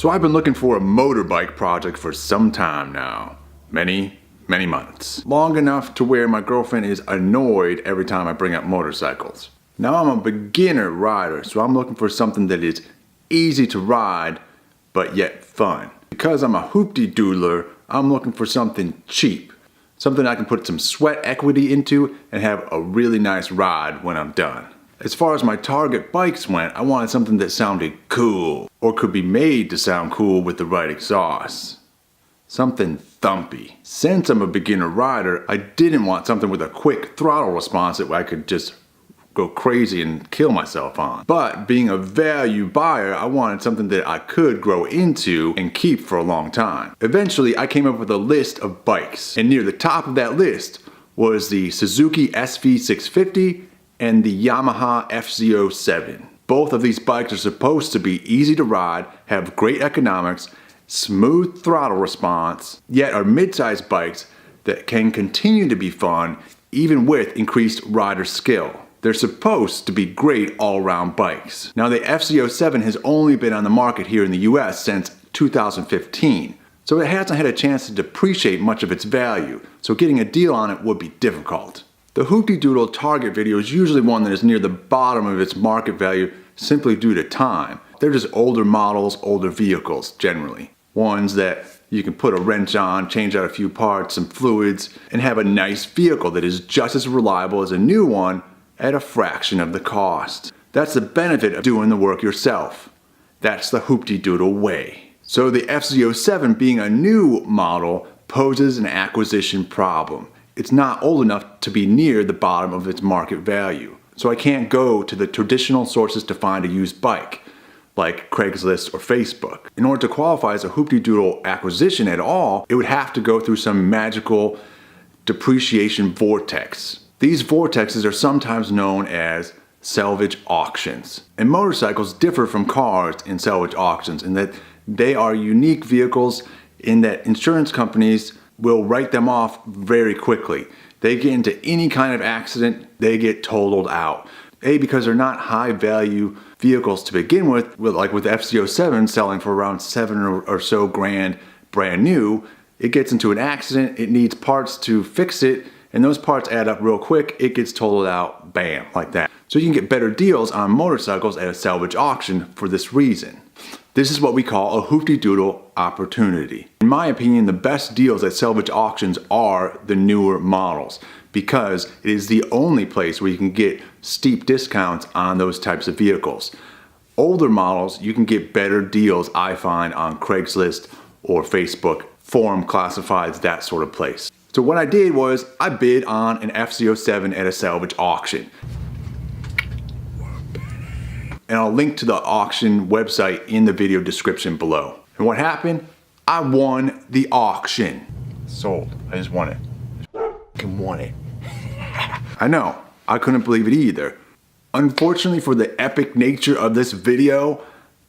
So I've been looking for a motorbike project for some time now. Many months. Long enough to where my girlfriend is annoyed every time I bring up motorcycles. Now I'm a beginner rider, so I'm looking for something that is easy to ride, but yet fun. Because I'm a hoopty-doodler, I'm looking for something cheap. Something I can put some sweat equity into and have a really nice ride when I'm done. As far as my target bikes went, I wanted something that sounded cool, or could be made to sound cool with the right exhaust. Something thumpy. Since I'm a beginner rider, I didn't want something with a quick throttle response that I could just go crazy and kill myself on. But being a value buyer, I wanted something that I could grow into and keep for a long time. Eventually, I came up with a list of bikes, and near the top of that list was the Suzuki SV650 and the Yamaha FZ07. Both of these bikes are supposed to be easy to ride, have great economics, smooth throttle response, yet are mid-sized bikes that can continue to be fun even with increased rider skill. They're supposed to be great all-around bikes. Now the FZ07 has only been on the market here in the US since 2015, so it hasn't had a chance to depreciate much of its value, so getting a deal on it would be difficult. The Hoopty Doodle target video is usually one that is near the bottom of its market value simply due to time. They're just older models, older vehicles generally. Ones that you can put a wrench on, change out a few parts, some fluids, and have a nice vehicle that is just as reliable as a new one at a fraction of the cost. That's the benefit of doing the work yourself. That's the Hoopty Doodle way. So the FZ07 being a new model poses an acquisition problem. It's not old enough to be near the bottom of its market value. So I can't go to the traditional sources to find a used bike, like Craigslist or Facebook. In order to qualify as a Hoopty Doodle acquisition at all, it would have to go through some magical depreciation vortex. These vortexes are sometimes known as salvage auctions. And motorcycles differ from cars in salvage auctions in that they are unique vehicles in that insurance companies will write them off very quickly. They get into any kind of accident, they get totaled out. Because they're not high value vehicles to begin with, like with FZ07 selling for around $7 or so grand brand new, it gets into an accident, it needs parts to fix it, and those parts add up real quick, it gets totaled out, bam, like that. So you can get better deals on motorcycles at a salvage auction for this reason. This is what we call a Hoopty Doodle opportunity. In my opinion, the best deals at salvage auctions are the newer models, because it is the only place where you can get steep discounts on those types of vehicles. Older models, you can get better deals, I find, on Craigslist or Facebook, forum classifieds, that sort of place. So what I did was I bid on an FZ07 at a salvage auction. And I'll link to the auction website in the video description below. And what happened? I won the auction. Sold. I just won it. I won it. I know. I couldn't believe it either. Unfortunately for the epic nature of this video,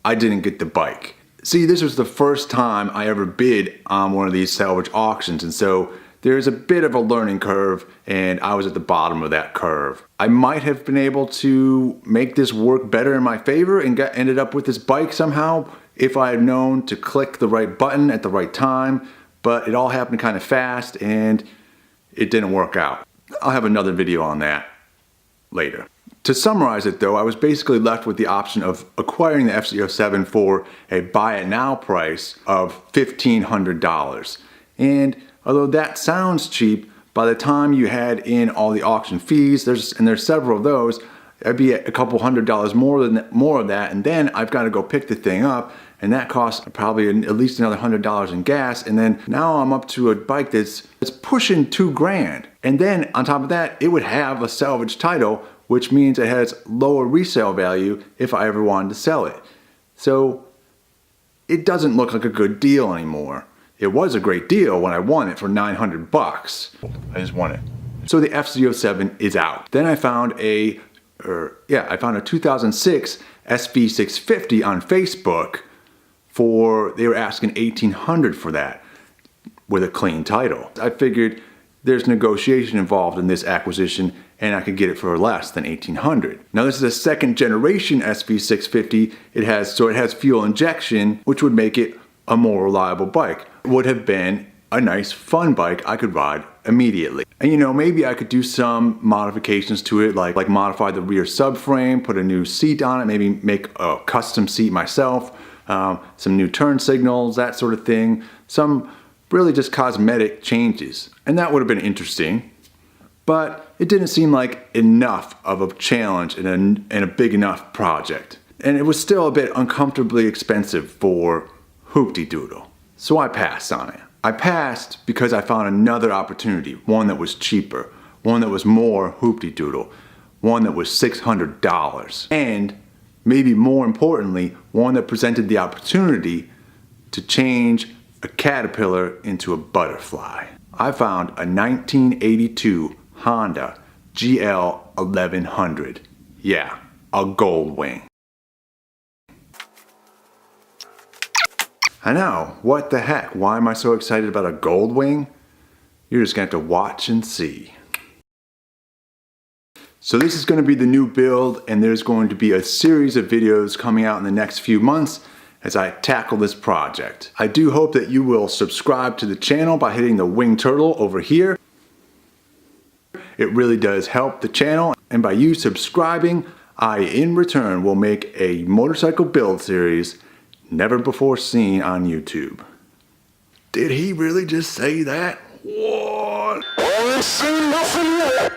I didn't get the bike. See, this was the first time I ever bid on one of these salvage auctions, and so there's a bit of a learning curve, and I was at the bottom of that curve. I might have been able to make this work better in my favor and ended up with this bike somehow if I had known to click the right button at the right time, but it all happened kind of fast and it didn't work out. I'll have another video on that later. To summarize it though, I was basically left with the option of acquiring the FZ07 for a buy it now price of $1,500. And although that sounds cheap, by the time you had in all the auction fees, there's several of those, it'd be a couple $100 more of that, and then I've got to go pick the thing up, and that costs probably at least another $100 in gas, and then now I'm up to a bike that's pushing $2,000. And then on top of that, it would have a salvage title, which means it has lower resale value if I ever wanted to sell it. So it doesn't look like a good deal anymore. It was a great deal when I won it for $900. I just won it. So the FZ07 is out. Then I found a 2006 SV650 on Facebook they were asking $1,800 for that with a clean title. I figured there's negotiation involved in this acquisition, and I could get it for less than $1,800. Now this is a second generation SV650. It has fuel injection, which would make it a more reliable bike. It would have been a nice fun bike I could ride immediately. And maybe I could do some modifications to it, like modify the rear subframe, put a new seat on it, maybe make a custom seat myself, some new turn signals, that sort of thing. Some really just cosmetic changes. And that would have been interesting. But it didn't seem like enough of a challenge and a big enough project. And it was still a bit uncomfortably expensive for Hoopty-Doodle. So I passed on it. I passed because I found another opportunity, one that was cheaper, one that was more Hoopty-Doodle, one that was $600. And maybe more importantly, one that presented the opportunity to change a caterpillar into a butterfly. I found a 1982 Honda GL 1100. Yeah, a gold wing. I know, what the heck? Why am I so excited about a gold wing? You're just gonna have to watch and see. So this is gonna be the new build, and there's going to be a series of videos coming out in the next few months as I tackle this project. I do hope that you will subscribe to the channel by hitting the wing turtle over here. It really does help the channel, and by you subscribing, I in return will make a motorcycle build series never before seen on YouTube. Did he really just say that? What? I see nothing yet.